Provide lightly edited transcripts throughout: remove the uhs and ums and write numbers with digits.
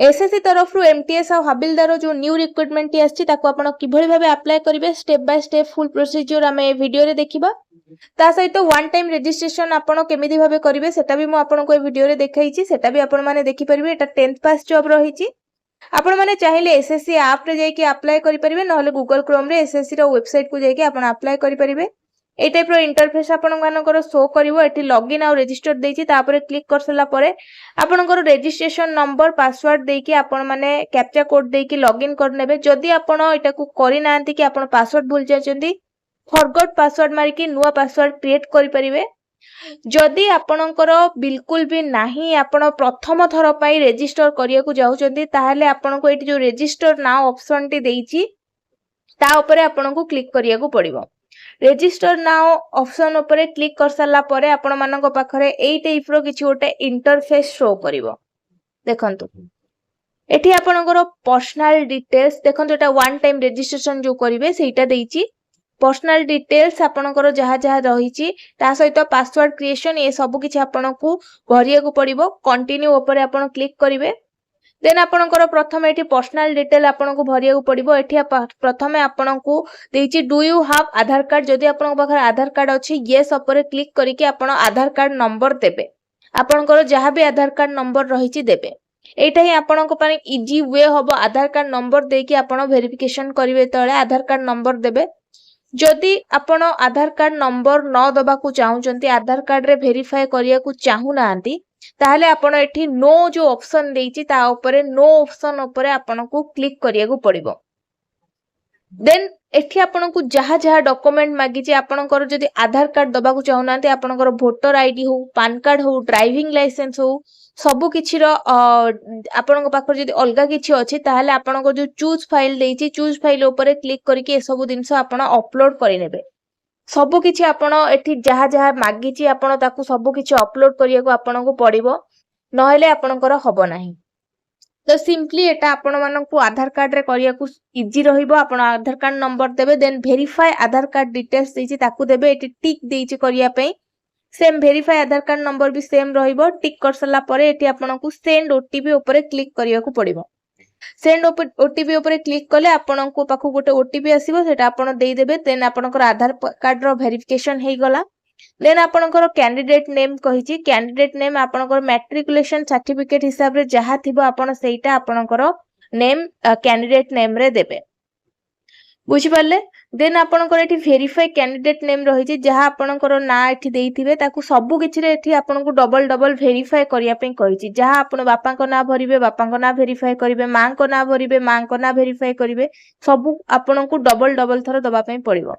SSC तरफ MTS और हबिलदार जो न्यू रिक्रुटमेंट आसी किभली भाबे अप्लाई करेंगे step by step full procedure आम वीडियो रे देखिबा। ता सहित वन टाइम रजिस्ट्रेशन आपण केमिति भाबे करिवे सेटा भी मु आपनको ए वीडियो रे देखाइछि, सेटा भी आपण माने देखि परिबे। एटा 10th पास जॉब रहिछि। आपण माने चाहिले एसएससी ऐप रे जाई कि अप्लाई करि परिबे, नहले गूगल क्रोम रे एसएससी रो वेबसाइट को जाई कि आपण अप्लाई करि परिबे। ए टाइप रो इंटरफेस आपण मानकर शो करिवो। एठी लॉगिन और रजिस्टर देछि, तापरे क्लिक कर सला परे आपणकर रजिस्ट्रेशन नंबर पासवर्ड देकी आपण माने कैप्चा कोड देकी लॉगिन कर नेबे। जदि आपण एटा को करि नांती कि आपण पासवर्ड भूल जाचंती, फॉरगॉट पासवर्ड मारी कि नुवा पासवर्ड क्रिएट करि परिबे। जदि आपणकर बिल्कुल भी नाही, आपण प्रथम थर पई रजिस्टर करिया को जाउचंती, ताहाले आपनको एठी जो रजिस्टर नाउ ऑप्शन टी देछि ता ऊपर आपनको क्लिक करिया को पड़िबो। रजिस्टर नाउ ऑप्शन ऊपर क्लिक कर साला परे आपण मानक पाखरे एई टाइप रो किछि ओटे इंटरफेस शो करिवो। देखंतु एठी आपणकर पर्सनल डिटेल्स देखंतु, एटा वन टाइम रजिस्ट्रेशन जो करिवे सेटा देछि। पर्सनल डिटेल्स आपणकर जहा जहा रहिछि ता सहित पासवर्ड क्रिएशन ए सब किछि आपणकू भरिया को पड़िबो। कंटिन्यू ऊपर आपण क्लिक करिवे। देन आपणकर प्रथम एठी पर्सनल डिटेल आपणकू भरिया को पड़िबो। एठी प्रथमे आपणकू देछि do you have Aadhaar card. जदि आपणक पाखरे आधार कार्ड अछि येस ऊपर क्लिक करिके आपण आधार कार्ड नंबर देबे। आपणकर जहा भी आधार कार्ड नंबर रहिछि देबे। एटा ही आपणक पानी इजी वे हबो। आधार कार्ड नंबर देकी आपण वेरिफिकेशन करिवे तळे आधार कार्ड नंबर देबे। जदि आपण आधार कार्ड नंबर न दबा को चाहुचंती, आधार कार्ड रे वेरीफाई करिया को चाहू नांती, ताहले आपण एठी नो जो ऑप्शन देछि ता ऊपर नो ऑप्शन ऊपर आपण को क्लिक करिया को पड़िबो। देन एठी आपण को जहा जहा डॉक्यूमेंट मागी जे आपणकर जदि आधार कार्ड दबा को चाहू नांती, आपणकर वोटर आईडी हो, पैन कार्ड हो, ड्राइविंग लाइसेंस हो, सबु किछि रो आपणक पाखर जदि अलगा किछि अछि ताहले आपणक जो चूज फाइल देछि चूज फाइल ऊपर क्लिक करके ए सब दिनस आपण अपलोड करि नेबे। सबु किछि आपण एठी जहा जहा मागी छि आपण ताकू सबु किछि अपलोड करिया को आपण को पड़िबो, नहले आपणकर हबो नाही। तो सिंपली एटा आपण मानकू आधार कार्ड रे करिया को इजी रहिबो। आपण आधार कार्ड नंबर देबे, देन वेरीफाई आधार कार्ड डिटेल्स देछि ताकू देबे। एठी टिक देछि करिया पई, सेम वेरीफाई आधार कार्ड नंबर भी सेम रहिबो। टिक कर सला परे एठी आपनकू सेंड ओटीपी ऊपर क्लिक करिया को पड़िबो। सेंड ओटीपी ऊपर क्लिक कले आपनकू पाखु गोटे ओटीपी आसीबो, सेटा आपण देई देबे। देन आपनकर आधार कार्ड रो वेरिफिकेशन हेई गला। देन आपनकर कैंडिडेट नेम कहिछि, कैंडिडेट नेम आपनकर मैट्रिकुलेशन सर्टिफिकेट हिसाब रे जहा थिबो आपण सेटा आपनकर नेम कैंडिडेट नेम रे देबे। बुझि पाले। देन आपनकर एठी वेरीफाई कैंडिडेट नेम रहिछि, जहा आपनकर ना एठी देइथिबे ताकू सबु किछि रे एठी आपनकू डबल डबल वेरीफाई करिया पे कहिछि। जहा आपण बापा को ना भरिबे बापा को ना वेरीफाई करिवे, मां को ना भरिबे मां को ना वेरीफाई करिवे, सबु आपनकू डबल डबल थरो दबा पे पड़िबो।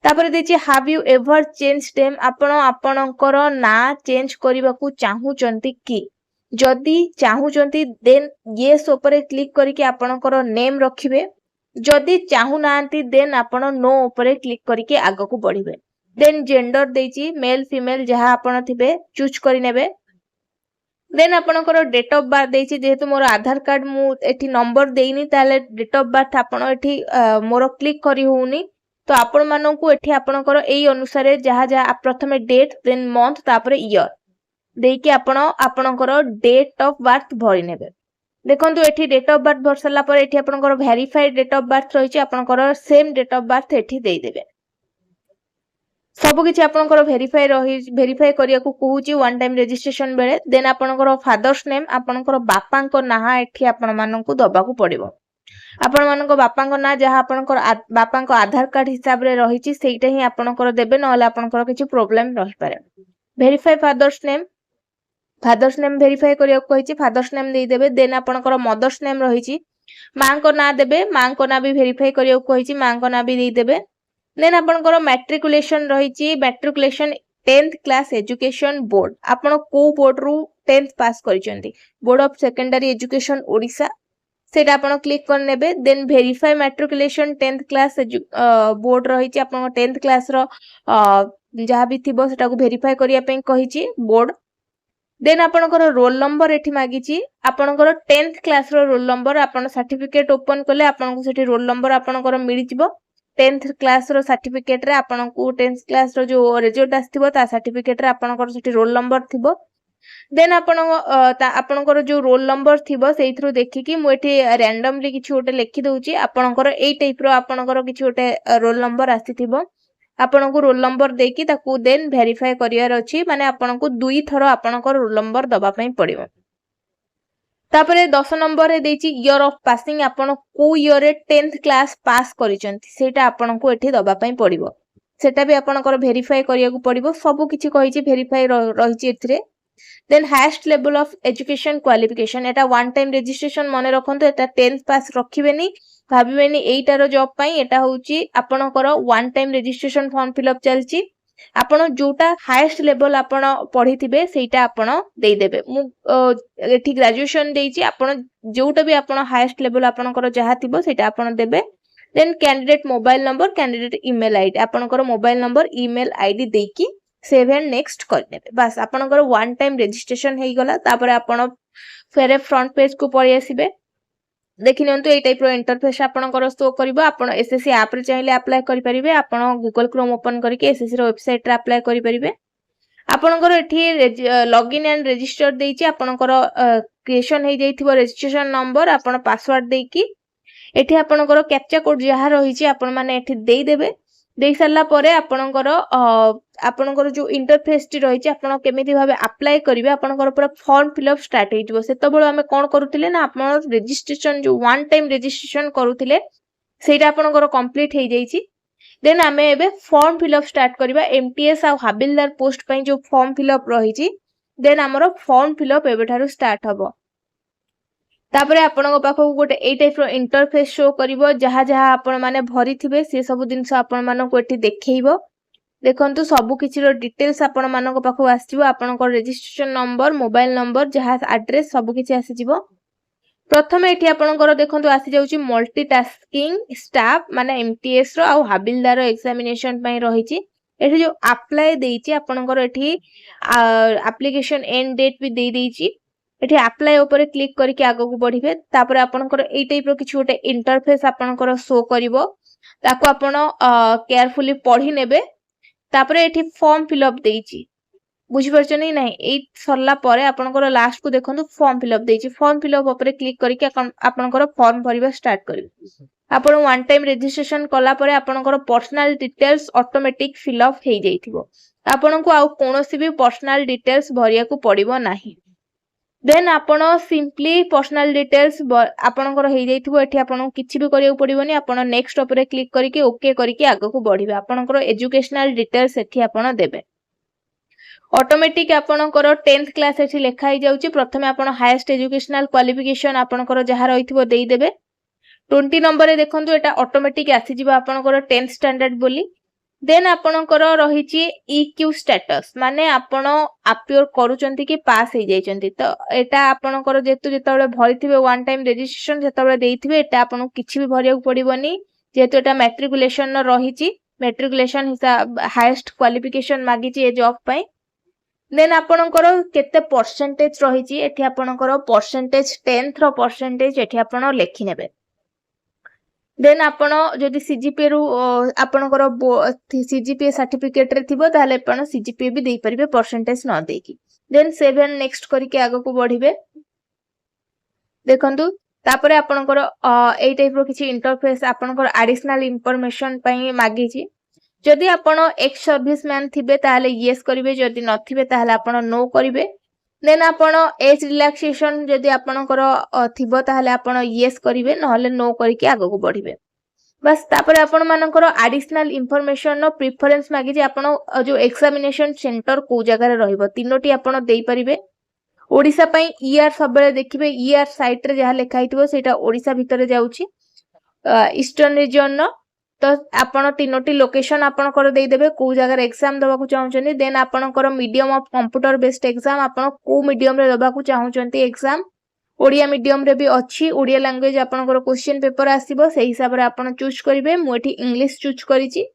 तापर देछि have you ever change name. आपण आपनकर ना चेंज करिबा को चाहूचंती कि, जदि चाहूचंती देन येस ऊपर क्लिक करिके आपनकर नेम रखिबे। जदि चाहू नांती देन आपण नो ऊपर क्लिक करके आग को बढ़िबे। देन जेंडर देछि मेल फीमेल जहा आपण थिबे चूज करि नेबे। देन आपणकर डेट ऑफ बर्थ देछि, जेहेतु मोर आधार कार्ड मु एठी नंबर देइनी ताले डेट ऑफ बर्थ आपण एठी मोर क्लिक करि होउनी। तो आपण माननकू एठी आपणकर एई अनुसार जहा जहा प्रथमे डेट देन मंथ तापर ईयर देकी आपण आपणकर डेट ऑफ बर्थ भरि नेबे। देखंतु एठी डेट ऑफ बर्थ भर सला पर एठी आपनकर वेरीफाइड डेट ऑफ बर्थ रहिछि, आपनकर सेम डेट ऑफ बर्थ एठी देई देबे। सब किछि आपनकर वेरीफाई करिया को कहूछि वन टाइम रजिस्ट्रेशन बेले। देन आपनकर फादर्स नेम आपनकर बापांको नाहा एठी आपण माननकू दबाकू पड़िबो। आपण माननको बापांको ना जहा आपनकर बापांको आधार कार्ड हिसाब रे रहिछि सेइटा ही आपनकर देबे, नहले आपनकर किछि प्रॉब्लम रहि पारे। वेरीफाई फादर्स नेम वेरीफाई करिया को कहिछि, फादर्स नेम देई देबे। देन आपनकर मदर्स नेम रहिछि, मां को ना देबे, मां को ना भी वेरीफाई करिया को कहिछि, मां को ना भी देई देबे। देन आपनकर मैट्रिकुलेशन रहिछि, matriculation 10th class education board, आपण को बोर्ड रु 10th पास करिसेंती, board of secondary education Odisha, सेटा आपण क्लिक कर नेबे। Then verify matriculation 10th class board रहिछि, आपण 10th क्लास रो जहा भी थिबो सेटा को वेरीफाई करिया पे कहिछि बोर्ड। देन आपनकर रोल नंबर एठी मागिछि, आपनकर 10th क्लास रो रोल नंबर आपण सर्टिफिकेट ओपन कले आपनको सेठी रोल नंबर आपनकर मिलि जिवो। 10th क्लास रो सर्टिफिकेट रे आपनको 10th क्लास रो जो रिजल्ट आस्थिबो ता सर्टिफिकेट रे आपनकर सेठी रोल नंबर थिबो। देन आपणकर जो रोल नंबर थिबो सेइथरो देखिकी मु एठी रैंडमली किछि गोटे लिखि दउची आपणकर एई टाइप रो आपणकर किछि गोटे रोल नंबर आसीथिबो आपणको रोल नंबर देकी ताकू देन वेरीफाई करियार अछि माने आपणको दुई थरो आपणकर रोल नंबर दबा पई पड़िबो तापरे 10 नंबर रे देची ईयर ऑफ पासिंग आपण को ईयर रे 10th क्लास पास करिसंती सेटा आपणको एठी दबा पई पड़िबो सेटा भी आपणकर वेरीफाई करिया को पड़िबो सब किछि कहिछि वेरीफाई रहिछि एथिरे then highest level of education qualification एटा वन टाइम रजिस्ट्रेशन मने रखंतु एटा 10th पास रखिबेनी भाबिबेनी एटार जॉब पई एटा होउची आपणकर one time registration form fill up चलची आपण जोटा हाईएस्ट लेवल आपण पढिथिबे सेटा आपण देई देबे मु एठी ग्रेजुएशन देइची आपण जोटा भी आपण हाईएस्ट लेवल आपणकर जहा थिबो सेटा आपण देबे then candidate mobile number candidate email ID आपणकर मोबाइल नंबर ईमेल आईडी देकी सेव एंड नेक्स्ट कर देबे बस आपणकर वन टाइम रजिस्ट्रेशन हेई गला तापर आपण फेरे फ्रंट पेज को पळि आसीबे देखि नियंतु एई टाइप रो इंटरफेस आपणकर शो करबो आपण एसएससी ऐप रे चाहिले अप्लाई करि परिबे आपण गूगल क्रोम ओपन करके एसएससी रो वेबसाइट रे अप्लाई करि परिबे आपणकर एठी लॉगिन एंड रजिस्टर देइची आपणकर क्रिएशन हेई जाइथिबो रजिस्ट्रेशन नंबर आपण पासवर्ड देकी एठी आपणकर कैप्चा कोड जहा रहिची आपण माने एठी देई देबे देई सारला परे आपणकर जो इंटरफेस टी रहिची आपण केमिति भाबे अप्लाई करिवे आपणकर पूरा फॉर्म फिलअप स्टार्ट हेइजबो सेतबेले हमें कोन करूथिले ना आपण रजिस्ट्रेशन जो वन टाइम रजिस्ट्रेशन करूथिले सेटा आपणकर कंप्लीट हेइ जाइची देन हमें एबे फॉर्म फिलअप स्टार्ट करिवा एमटीएस आ हाबिलदार पोस्ट पई जो फॉर्म फिलअप रहिची देन हमरो फॉर्म फिलअप एबेठारु स्टार्ट हबो तापरे आपनको पाखो गोटे एई टाइप रो इंटरफेस शो करिवो जहा जहा आपण माने भरी थिबे से सब दिनस आपण मानो को एठी देखैबो देखंतु सब किछि रो डिटेल्स आपण मानो को पाखो आसीबो आपनको रजिस्ट्रेशन नंबर मोबाइल नंबर जहा एड्रेस सब किछि आसी जिवो प्रथमे एठी आपणकर देखंतु आसी जाउची मल्टीटास्किंग स्टाफ माने एमटीएस रो आ हाबिलदार एग्जामिनेशन पई रहिची एठी जो अप्लाई देइची आपणकर एठी एप्लीकेशन एंड डेट भी देई देइची एठी अप्लाई ऊपर क्लिक करके आगो को बढ़िबे तापर आपनकर एई टाइप रो किछु गोटे इंटरफेस आपनकर शो करिवो ताको आपण केयरफुली पढी नेबे तापर एठी फॉर्म फिलअप देइची बुझि परछनी नै एई सरला परे आपनकर लास्ट को देखंतु फॉर्म फिलअप देइची फॉर्म फिलअप ऊपर क्लिक करके आपनकर फॉर्म भरिबा स्टार्ट करिवे आपण वन टाइम रजिस्ट्रेशन कला परे आपनकर पर्सनल डिटेल्स ऑटोमेटिक फिलअप हेइ जाइथिबो आपनको आ कोनोसी भी पर्सनल डिटेल्स भरिया को पड़िबो नाही देन आपण सिंपली पर्सनल डिटेल्स आपणकर हेइ जाइथिबो एठी आपण किछि भी करियो पड़िबोनी आपण नेक्स्ट ऊपर क्लिक करके ओके करके आगो को बढ़िबे आपणकर एजुकेशनल डिटेल्स एठी आपण देबे ऑटोमेटिक आपणकर 10th क्लास एठी लिखा ही जाउची प्रथमे आपण हाईएस्ट एजुकेशनल क्वालिफिकेशन आपणकर जहा रहिथिबो देई देबे 20 नंबर रे देखंतु एटा ऑटोमेटिक आसी जिवो आपणकर 10th स्टैंडर्ड बोली देन आपणकर रहिची ईक्यू स्टेटस माने आपण अपियर करूचंती कि पास हे जाइचंती तो एटा आपणकर जेतु जेतबेले भरिथिबे वन टाइम रजिस्ट्रेशन जेतबेले देइथिबे एटा आपण किछि भी भरिया पड़िबोनी जेतु एटा मैट्रिकुलेशन न रहिची मैट्रिकुलेशन हिसाब हाईएस्ट क्वालिफिकेशन मागिची ए जॉब पई देन आपणकर केते परसेंटेज रहिची एठी आपणकर परसेंटेज 10th रो परसेंटेज एठी आपण लेखि नेबे देन आपण जदि सीजीपीए रु आपणकर सीजीपीए सर्टिफिकेट रे थिबो ताले आपण सीजीपीए भी देई परिबे परसेंटेज न देकी देन 7 नेक्स्ट करके आगो को बढ़िबे देखंतु तापरे आपणकर एई टाइप रो किछि इंटरफेस आपणकर एडिशनल इंफॉर्मेशन पई मागीची जदि आपण एक्स सर्विसमैन थिबे ताले यस करिवे जदि न थिबे ताले आपण नो करिवे देन आपण एज रिलैक्सेशन जदि आपणकर थिबो ताले आपण यस करिवे नहले नो करके आगो को बढ़िबे बस तापर आपण मानकर एडिशनल इंफॉर्मेशन नो प्रेफरेंस मागी जे आपण जो एग्जामिनेशन सेंटर को जगह रे रहइबो तीनोटी आपण देई परिबे ओडिसा पई ईआर सबले देखिबे ईआर साइट रे जहा लेखा हितबो सेटा ओडिसा भितर जाउची ईस्टर्न रीजन नो तो आपण तीनोटी लोकेशन आपण कर देई देबे को जगह रे एग्जाम दबा को चाहउचनी देन आपण कर medium of computer based exam आपण को मीडियम रे दबा को चाहउचंती एग्जाम ओडिया मीडियम रे भी अछि ओडिया लैंग्वेज आपण कर क्वेश्चन पेपर आसीबो सेही हिसाब रे आपण चूज करिवे मु एठी इंग्लिश चूज करिछि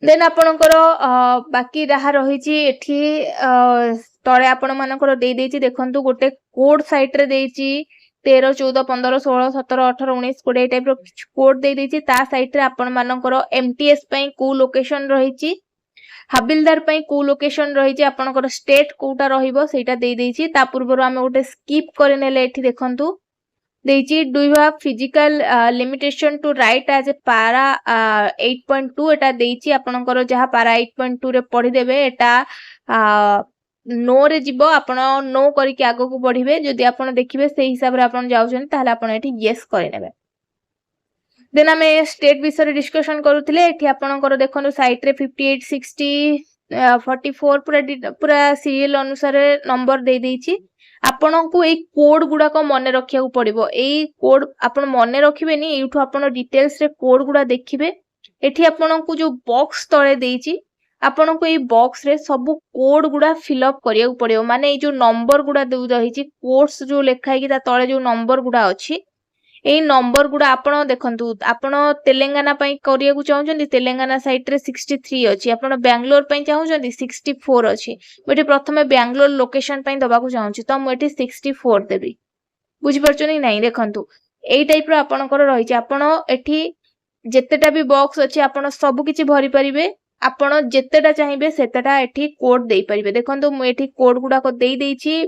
देन आपण कर बाकी रहा रहिछि एठी तळे आपण मानकर देई देछि देखंतु गोटे कोड साइट रे देछि 13 14 15 16 17 18 19 20 टाइप रो कोड दे देछि ता साइट रे आपण मानकर एमटीएस पई को लोकेशन रहिछि हाबिलदार पई को लोकेशन रही आपनकर स्टेट कोटा रहिबो सेटा दे देछि ता पूर्व आमे गोटे स्किप करे नेले एठी देखंतु देछि do you have physical limitation to write as a para 8.2 एटा देछि आपनकर जहा पारा 8.2 रे पढी देबे एटा नो रे जीवो आपण नो करिके आगो को बढ़िबे जदि आपण देखिबे सेही हिसाब रे आपण जाउछन ताहले आपण एठी यस करे नेबे देन आमे स्टेट विषय डिस्कशन करूथिले एठी आपनकर देखनु साइट रे 58 60 44 पूरा सीरियल अनुसार नंबर दे देछि आपनकु ए कोड गुडा को मने रखिया को पड़िबो ए कोड आपण मने रखिबेनी एठु आपण डिटेल्स रे कोड गुडा देखिबे एठी आपनकु जो बॉक्स तळे देछि आपनकु ए बॉक्स रे सब कोड गुडा फिल अप करिया को पड़िबो माने ए जो नंबर गुडा दउ रहिछि कोर्स जो लेखाई कि ता तळे जो नंबर गुडा अछि ए नंबर गुडा आपण देखंतु आपण तेलंगाना पई करिया को चाहउछन्ती तेलंगाना साइट रे 63 अछि आपण बेंगलोर पई चाहउछन्ती 64 अछि बेटी प्रथमे बेंगलोर लोकेशन पई दबा को चाहउछि त म एठी 64 देबी बुझि परछनी नै देखंतु एई टाइप रो आपणकर रहिछि आपण एठी जेतेटा भी बॉक्स अछि आपण सब किछि भरि परिबे आपण जेतेटा चाहिबे सेतेटा एठी कोड देई परिबे देखंतु म एठी कोड गुडा को देई देछि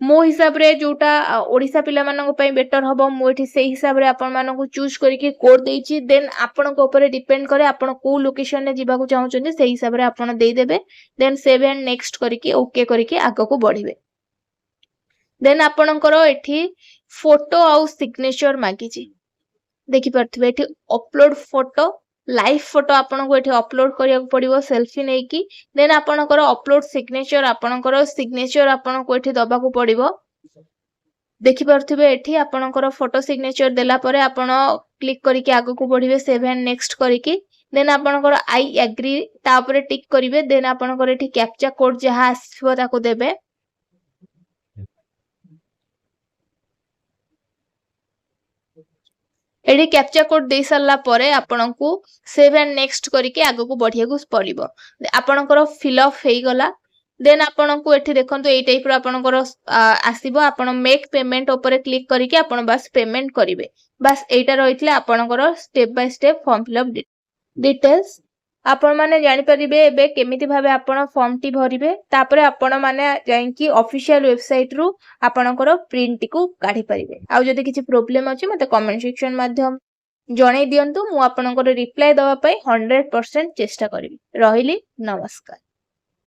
मो हिसाब रे जोटा ओडिसा पिला मानको पई बेटर हबो मो एठी सेही हिसाब रे आपण मानको चूज करिके कोड देछि देन आपण को ऊपर डिपेंड करे आपण को लोकेशन रे जीवा को चाहउछन्ती सेही हिसाब रे आपण देई देबे देन सेव एंड नेक्स्ट करिके ओके करिके आगो को बढ़िबे देन आपणकर एठी फोटो आउ सिग्नेचर मागिछि देखि परथिबे एठी अपलोड फोटो लाइव फोटो आपण को एठी अपलोड करिया को पड़िबो सेल्फी नै की देन आपणकर अपलोड सिग्नेचर आपणकर सिग्नेचर आपण को एठी दबा को पड़िबो देखि परथिबे एठी आपणकर फोटो सिग्नेचर देला परे आपण क्लिक करिके आगो को बढ़िबे सेव एंड नेक्स्ट करिके देन आपणकर आई एग्री ता ऊपर टिक करिवे देन आपणकर एठी कैप्चा कोड जहा आसीबो ताको देबे एडी कैप्चा कोड दे सरला परे आपनकु सेव एंड नेक्स्ट करिके आगो को बढ़िया को पड़िबो आपनकर फिल अप हेई गला देन आपनकु एठी देखंतु एई टाइप रो आपनकर आसीबो आपण मेक पेमेंट ऊपर क्लिक करिके आपण बस पेमेंट करिवे बस एटा रहितले आपनकर step by step form fill up details आपण माने जानि परिबे एबे केमिति भाबे आपण फॉर्म टी भरिबे तापरे आपण माने जाई कि ऑफिशियल वेबसाइट रु आपणकर प्रिंट को काढी परिबे आ जदि किछि प्रॉब्लम अछि मते कमेंट सेक्शन माध्यम जणै दियंतु मु आपणकर रिप्लाई दवा पई 100% चेष्टा करिबी रहिली नमस्कार।